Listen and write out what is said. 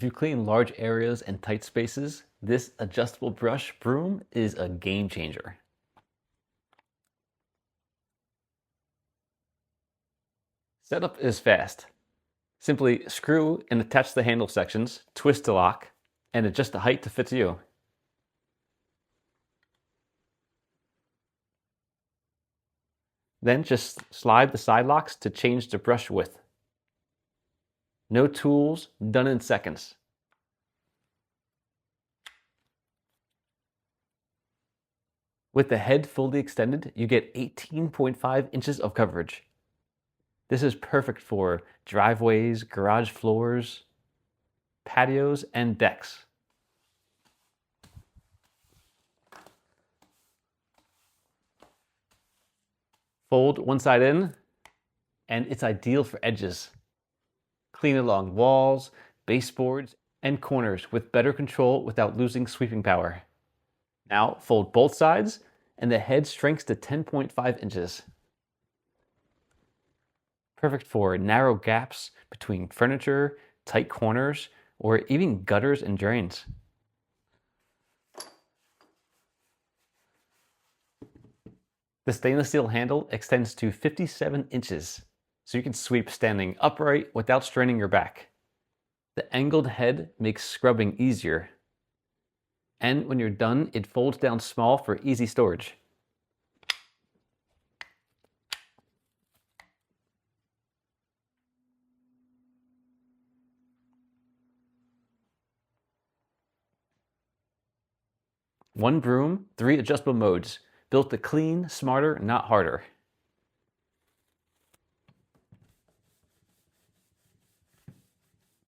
If you clean large areas and tight spaces, this adjustable brush broom is a game changer. Setup is fast. Simply screw and attach the handle sections, twist to lock, and adjust the height to fit you. Then just slide the side locks to change the brush width. No tools, done in seconds. With the head fully extended, you get 18.5 inches of coverage. This is perfect for driveways, garage floors, patios, and decks. Fold one side in, and it's ideal for edges. Clean along walls, baseboards, and corners with better control without losing sweeping power. Now fold both sides, and the head shrinks to 10.5 inches. Perfect for narrow gaps between furniture, tight corners, or even gutters and drains. The stainless steel handle extends to 57 inches, so you can sweep standing upright without straining your back. The angled head makes scrubbing easier. And when you're done, it folds down small for easy storage. One broom, 3 adjustable modes, built to clean smarter, not harder.